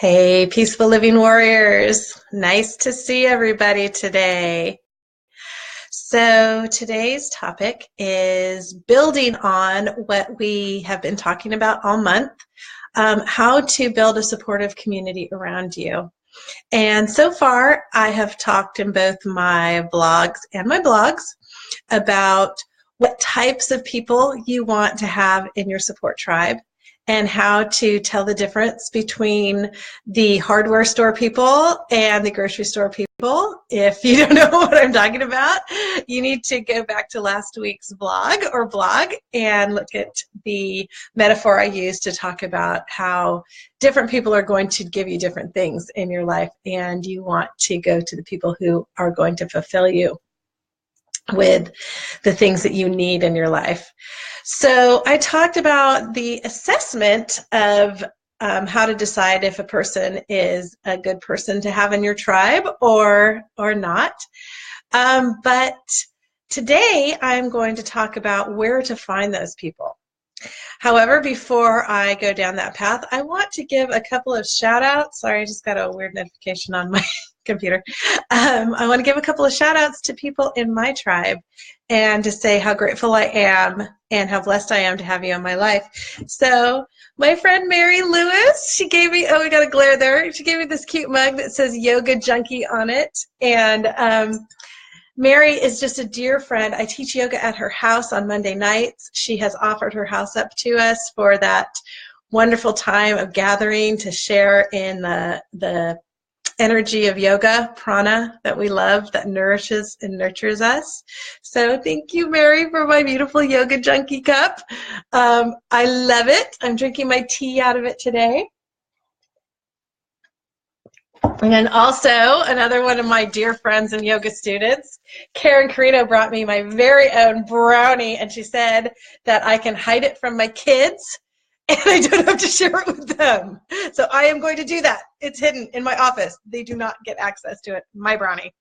Hey, Peaceful Living Warriors. Nice to see everybody today. So today's topic is building on what we have been talking about all month, how to build a supportive community around you. And so far, I have talked in both my blogs and my blogs about what types of people you want to have in your support tribe and how to tell the difference between the hardware store people and the grocery store people. If you don't know what I'm talking about, you need to go back to last week's blog and look at the metaphor I used to talk about how different people are going to give you different things in your life, and you want to go to the people who are going to fulfill you with the things that you need in your life. So I talked about the assessment of how to decide if a person is a good person to have in your tribe or not. But today I'm going to talk about where to find those people. However, before I go down that path, I want to give a couple of shout outs. Sorry, I just got a weird notification on my computer. I want to give a couple of shout outs to people in my tribe and to say how grateful I am and how blessed I am to have you in my life. So my friend Mary Lewis, she gave me, oh, we got a glare there. She gave me this cute mug that says Yoga Junkie on it. And Mary is just a dear friend. I teach yoga at her house on Monday nights. She has offered her house up to us for that wonderful time of gathering to share in the energy of yoga, prana, that we love, that nourishes and nurtures us. So thank you, Mary, for my beautiful Yoga Junkie cup. I love it. I'm drinking my tea out of it today. And then also another one of my dear friends and yoga students, Karen Carino, brought me my very own brownie, and she said that I can hide it from my kids and I don't have to share it with them. So I am going to do that. It's hidden in my office. They do not get access to it, my brownie.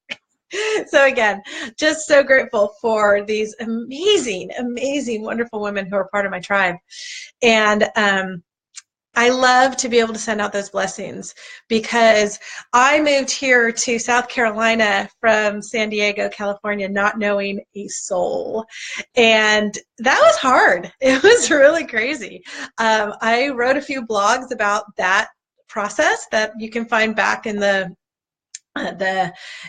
So again, just so grateful for these amazing, amazing, wonderful women who are part of my tribe. And I love to be able to send out those blessings because I moved here to South Carolina from San Diego, California, not knowing a soul. And that was hard. It was really crazy. I wrote a few blogs about that process that you can find back in the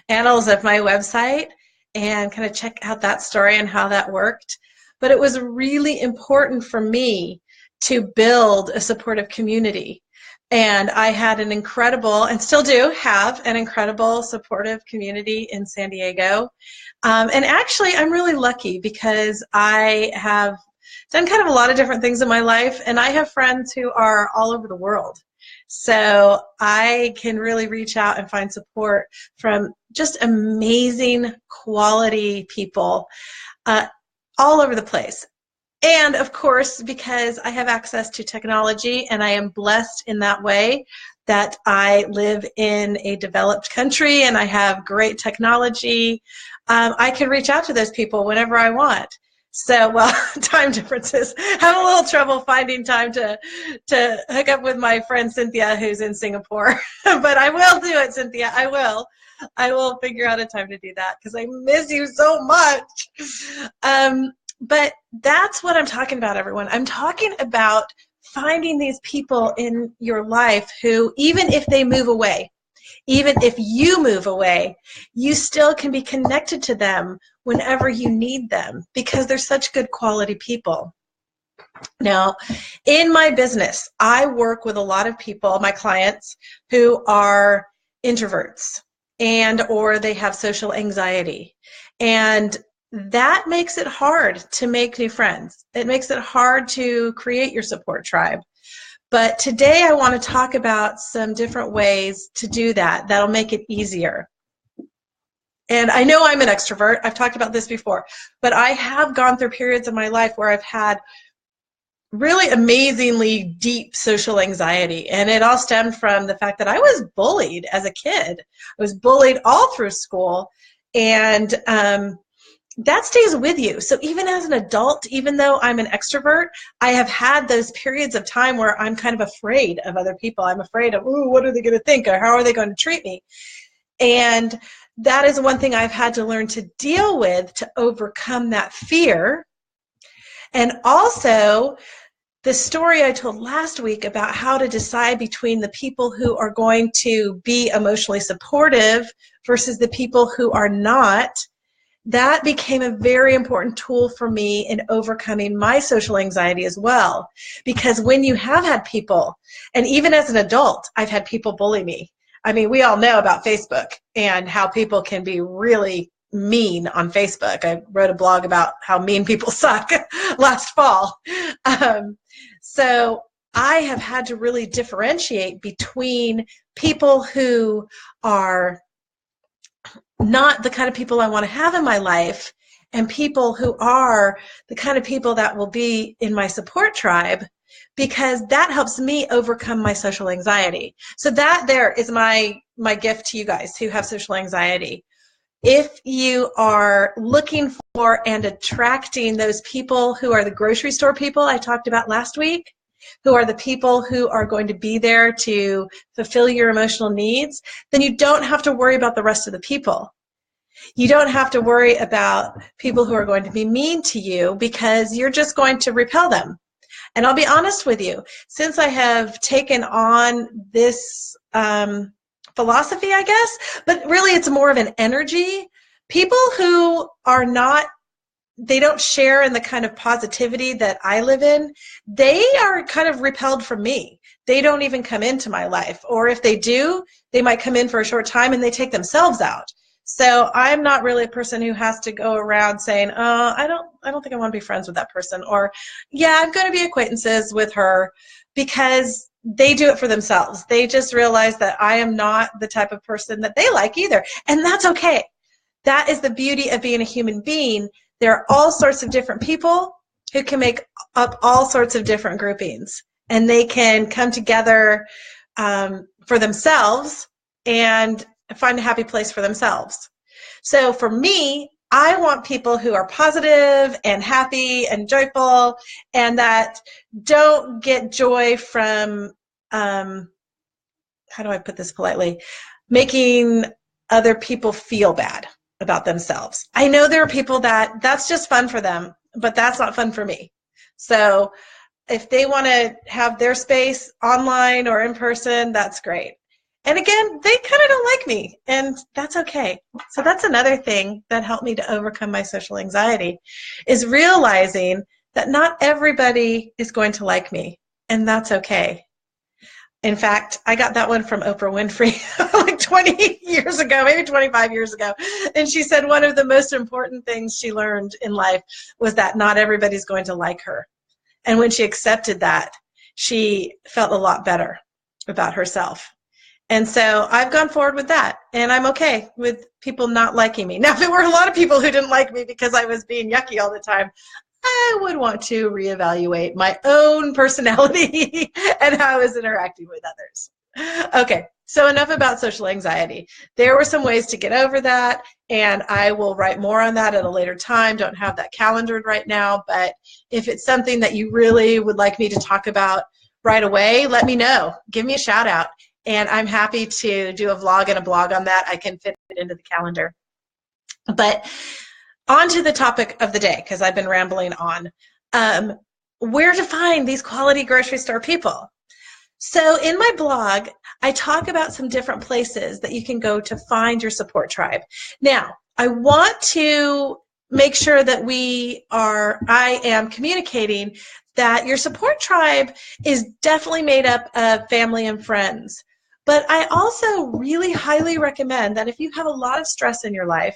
annals of my website and kind of check out that story and how that worked. But it was really important for me to build a supportive community. And I had an incredible, and still do have an incredible supportive community in San Diego. And actually, I'm really lucky because I have done kind of a lot of different things in my life, and I have friends who are all over the world. So I can really reach out and find support from just amazing quality people all over the place. And of course, because I have access to technology and I am blessed in that way, that I live in a developed country and I have great technology, I can reach out to those people whenever I want. So, well, time differences. I have a little trouble finding time to hook up with my friend Cynthia, who's in Singapore. But I will do it, Cynthia. I will. I will figure out a time to do that because I miss you so much. But that's what I'm talking about, everyone. I'm talking about finding these people in your life who, even if they move away, even if you move away, you still can be connected to them whenever you need them because they're such good quality people. Now, in my business, I work with a lot of people, my clients, who are introverts and or they have social anxiety. And that makes it hard to make new friends. It makes it hard to create your support tribe. But today I want to talk about some different ways to do that. That'll make it easier. And I know I'm an extrovert. I've talked about this before. But I have gone through periods of my life where I've had really amazingly deep social anxiety. And it all stemmed from the fact that I was bullied as a kid. I was bullied all through school. And that stays with you. So even as an adult, even though I'm an extrovert, I have had those periods of time where I'm kind of afraid of other people. I'm afraid of, ooh, what are they going to think, or how are they going to treat me? And that is one thing I've had to learn to deal with to overcome that fear. And also, the story I told last week about how to decide between the people who are going to be emotionally supportive versus the people who are not, that became a very important tool for me in overcoming my social anxiety as well. Because when you have had people, and even as an adult, I've had people bully me. I mean, we all know about Facebook and how people can be really mean on Facebook. I wrote a blog about how mean people suck last fall. So I have had to really differentiate between people who are not the kind of people I want to have in my life and people who are the kind of people that will be in my support tribe, because that helps me overcome my social anxiety. So that there is my gift to you guys who have social anxiety. If you are looking for and attracting those people who are the grocery store people I talked about last week, who are the people who are going to be there to fulfill your emotional needs, then you don't have to worry about the rest of the people. You don't have to worry about people who are going to be mean to you, because you're just going to repel them. And I'll be honest with you, since I have taken on this philosophy, I guess, but really it's more of an energy, people who are not, they don't share in the kind of positivity that I live in, they are kind of repelled from me. They don't even come into my life. Or if they do, they might come in for a short time and they take themselves out. So I'm not really a person who has to go around saying, I don't think I want to be friends with that person, or yeah, I'm going to be acquaintances with her, because they do it for themselves. They just realize that I am not the type of person that they like either. And that's okay. That is the beauty of being a human being. There are all sorts of different people who can make up all sorts of different groupings, and they can come together for themselves and find a happy place for themselves. So for me, I want people who are positive and happy and joyful, and that don't get joy from, how do I put this politely, making other people feel bad about themselves. I know there are people that's just fun for them, but that's not fun for me. So if they want to have their space online or in person, that's great. And again, they kind of don't like me, and that's okay. So that's another thing that helped me to overcome my social anxiety, is realizing that not everybody is going to like me, and that's okay. In fact, I got that one from Oprah Winfrey like 20 years ago, maybe 25 years ago. And she said one of the most important things she learned in life was that not everybody's going to like her. And when she accepted that, she felt a lot better about herself. And so I've gone forward with that, and I'm okay with people not liking me. Now, if there were a lot of people who didn't like me because I was being yucky all the time, I would want to reevaluate my own personality and how I was interacting with others. Okay, so enough about social anxiety. There were some ways to get over that, and I will write more on that at a later time. Don't have that calendared right now, but if it's something that you really would like me to talk about right away, let me know. Give me a shout out. And I'm happy to do a vlog and a blog on that. I can fit it into the calendar. But on to the topic of the day, because I've been rambling on. Where to find these quality grocery store people. So in my blog, I talk about some different places that you can go to find your support tribe. Now, I want to make sure that I am communicating that your support tribe is definitely made up of family and friends. But I also really highly recommend that if you have a lot of stress in your life,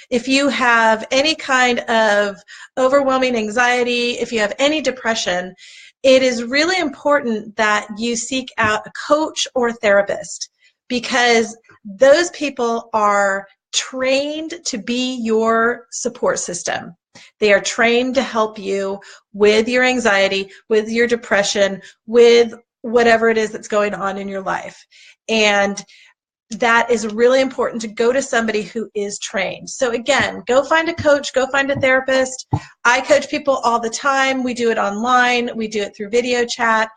if you have any kind of overwhelming anxiety, if you have any depression, it is really important that you seek out a coach or a therapist, because those people are trained to be your support system. They are trained to help you with your anxiety, with your depression, with whatever it is that's going on in your life. And that is really important to go to somebody who is trained. So again, go find a coach, go find a therapist. I coach people all the time. We do it online. We do it through video chat.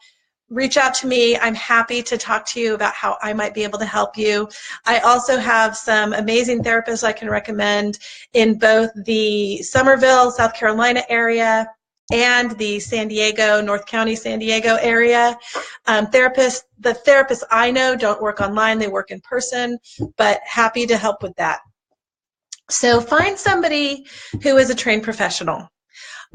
Reach out to me. I'm happy to talk to you about how I might be able to help you. I also have some amazing therapists I can recommend in both the Somerville, South Carolina area and the San Diego, North County, San Diego area. The therapists I know don't work online, they work in person, but happy to help with that. So find somebody who is a trained professional.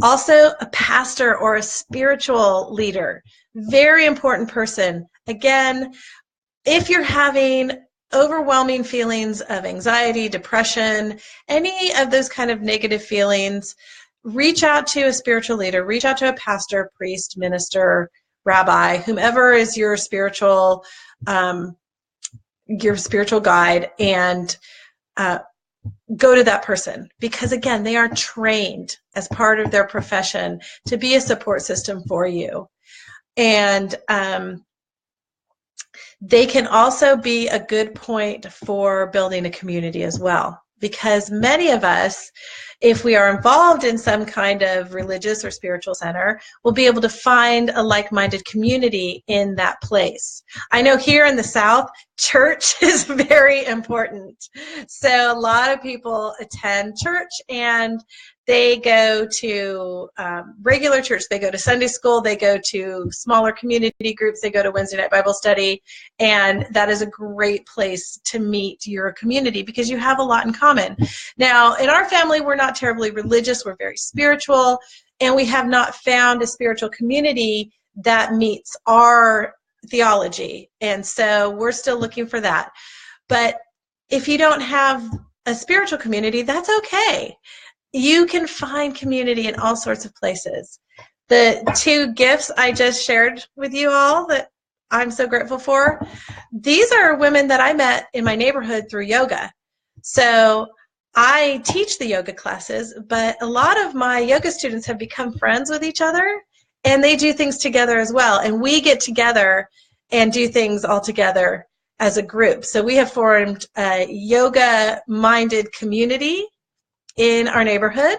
Also, a pastor or a spiritual leader, very important person. Again, if you're having overwhelming feelings of anxiety, depression, any of those kind of negative feelings, reach out to a spiritual leader, reach out to a pastor, priest, minister, rabbi, whomever is your spiritual guide, and go to that person, because again, they are trained as part of their profession to be a support system for you. And they can also be a good point for building a community as well, because many of us, if we are involved in some kind of religious or spiritual center, we'll be able to find a like-minded community in that place. I know here in the South, church is very important. So a lot of people attend church and they go to regular church, they go to Sunday school, they go to smaller community groups, they go to Wednesday night Bible study, and that is a great place to meet your community because you have a lot in common. Now, in our family, we're not terribly religious, we're very spiritual, and we have not found a spiritual community that meets our theology, and so we're still looking for that. But if you don't have a spiritual community, that's okay. You can find community in all sorts of places. The two gifts I just shared with you all that I'm so grateful for, these are women that I met in my neighborhood through yoga. So I teach the yoga classes, but a lot of my yoga students have become friends with each other, and they do things together as well. And we get together and do things all together as a group. So we have formed a yoga-minded community in our neighborhood,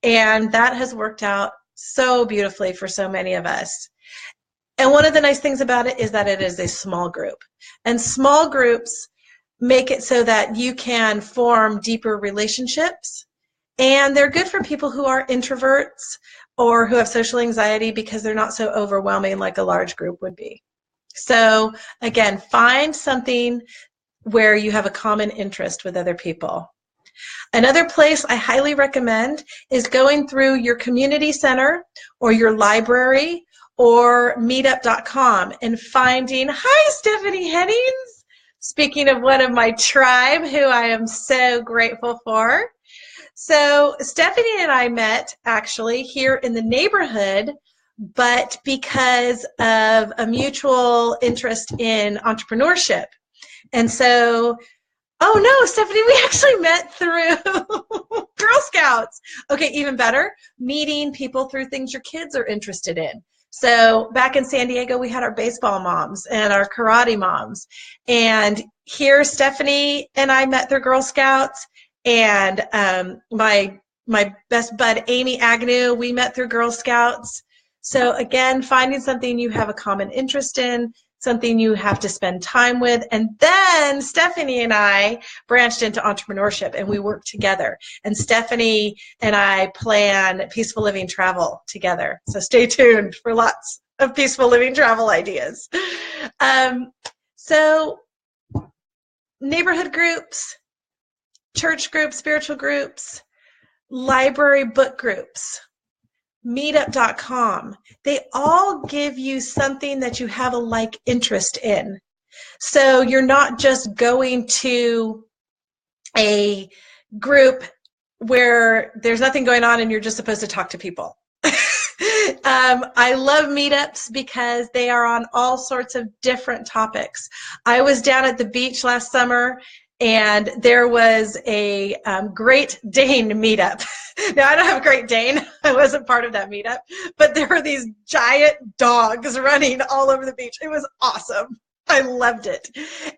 and that has worked out so beautifully for so many of us. And one of the nice things about it is that it is a small group, and small groups make it so that you can form deeper relationships, and they're good for people who are introverts or who have social anxiety because they're not so overwhelming like a large group would be. So again, find something where you have a common interest with other people. Another place I highly recommend is going through your community center or your library or meetup.com and finding, hi, Stephanie Hennings, speaking of one of my tribe who I am so grateful for. So Stephanie and I met actually here in the neighborhood, but because of a mutual interest in entrepreneurship. And so, oh no, Stephanie, we actually met through Girl Scouts. Okay, even better, meeting people through things your kids are interested in. So back in San Diego, we had our baseball moms and our karate moms. And here, Stephanie and I met through Girl Scouts. And my best bud, Amy Agnew, we met through Girl Scouts. So again, finding something you have a common interest in, something you have to spend time with. And then Stephanie and I branched into entrepreneurship and we worked together. And Stephanie and I plan peaceful living travel together. So stay tuned for lots of peaceful living travel ideas. So neighborhood groups, church groups, spiritual groups, library book groups, meetup.com, they all give you something that you have a like interest in. So you're not just going to a group where there's nothing going on and you're just supposed to talk to people. I love meetups because they are on all sorts of different topics. I was down at the beach last summer and there was a Great Dane meetup. Now, I don't have a Great Dane. I wasn't part of that meetup. But there were these giant dogs running all over the beach. It was awesome. I loved it.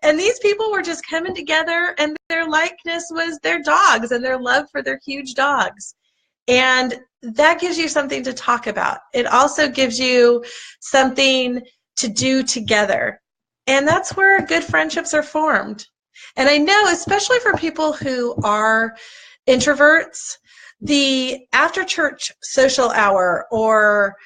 And these people were just coming together, and their likeness was their dogs and their love for their huge dogs. And that gives you something to talk about. It also gives you something to do together. And that's where good friendships are formed. And I know, especially for people who are introverts, the after church social hour or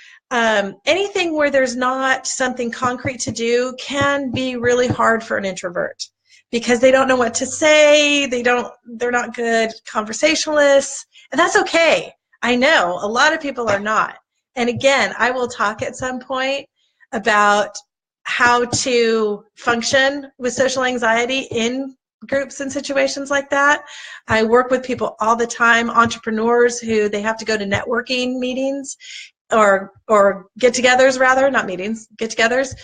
anything where there's not something concrete to do can be really hard for an introvert because they don't know what to say. They're not good conversationalists, and that's okay. I know a lot of people are not. And again, I will talk at some point about how to function with social anxiety in groups and situations like that. I work with people all the time, entrepreneurs who they have to go to networking meetings or get-togethers, rather, not meetings, get-togethers,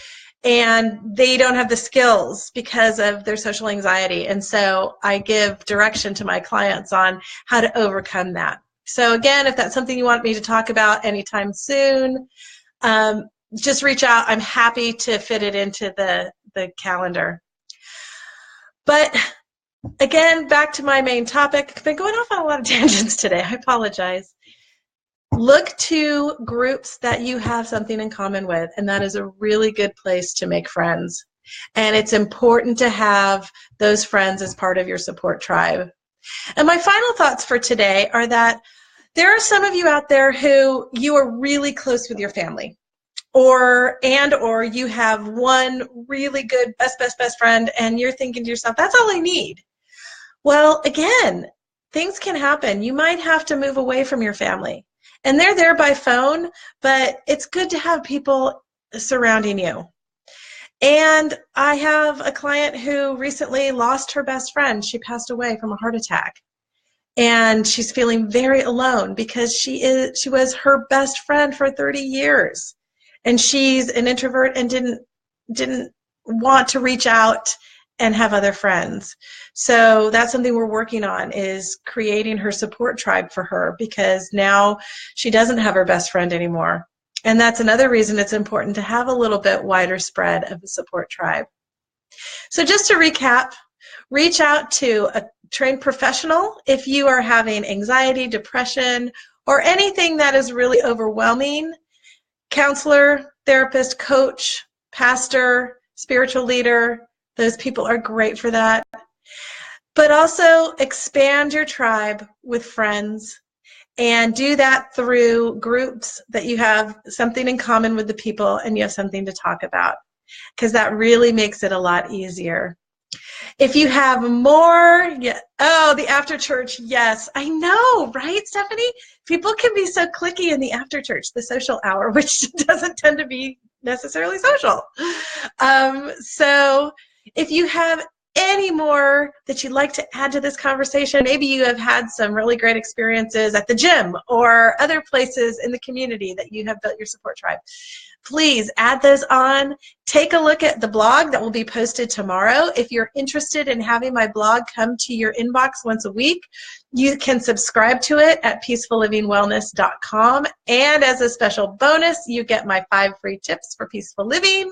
and they don't have the skills because of their social anxiety. And so I give direction to my clients on how to overcome that. So again, if that's something you want me to talk about anytime soon, just reach out. I'm happy to fit it into the calendar. But again, back to my main topic. I've been going off on a lot of tangents today. I apologize. Look to groups that you have something in common with, and that is a really good place to make friends. And it's important to have those friends as part of your support tribe. And my final thoughts for today are that there are some of you out there who you are really close with your family, or you have one really good best friend, and you're thinking to yourself, that's all I need. Well, again, things can happen. You might have to move away from your family. And they're there by phone, but it's good to have people surrounding you. And I have a client who recently lost her best friend. She passed away from a heart attack. And she's feeling very alone because she was her best friend for 30 years. And she's an introvert and didn't want to reach out and have other friends. So that's something we're working on, is creating her support tribe for her, because now she doesn't have her best friend anymore. And that's another reason it's important to have a little bit wider spread of a support tribe. So just to recap, reach out to a trained professional if you are having anxiety, depression, or anything that is really overwhelming. Counselor, therapist, coach, pastor, spiritual leader, those people are great for that. But also expand your tribe with friends, and do that through groups that you have something in common with the people and you have something to talk about, because that really makes it a lot easier. If you have more, the after church, yes, I know, right, Stephanie? People can be so cliquey in the after church, the social hour, which doesn't tend to be necessarily social. So if you have any more that you'd like to add to this conversation, maybe you have had some really great experiences at the gym or other places in the community that you have built your support tribe, please add those on. Take a look at the blog that will be posted tomorrow. If you're interested in having my blog come to your inbox once a week, you can subscribe to it at peaceful-living-wellness.com. And as a special bonus, you get my 5 free tips for peaceful living.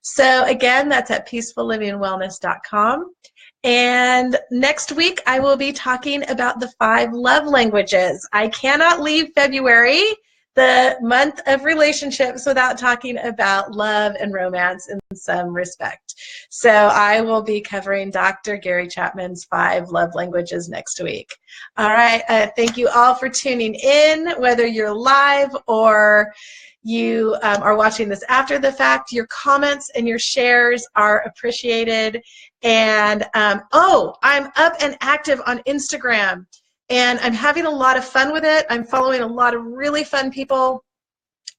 So again, that's at peaceful-living-wellness.com. And next week, I will be talking about the 5 love languages. I cannot leave February, the month of relationships, without talking about love and romance in some respect. So I will be covering Dr. Gary Chapman's 5 love languages next week. All right. Thank you all for tuning in, whether you're live or you are watching this after the fact. Your comments and your shares are appreciated. And I'm up and active on Instagram, and I'm having a lot of fun with it. I'm following a lot of really fun people,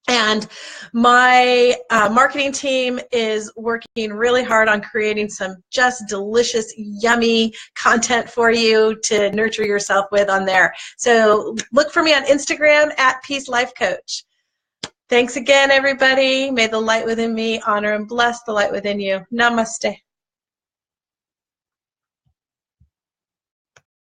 and my marketing team is working really hard on creating some just delicious, yummy content for you to nurture yourself with on there. So look for me on Instagram at Peace Life Coach. Thanks again, everybody. May the light within me honor and bless the light within you. Namaste.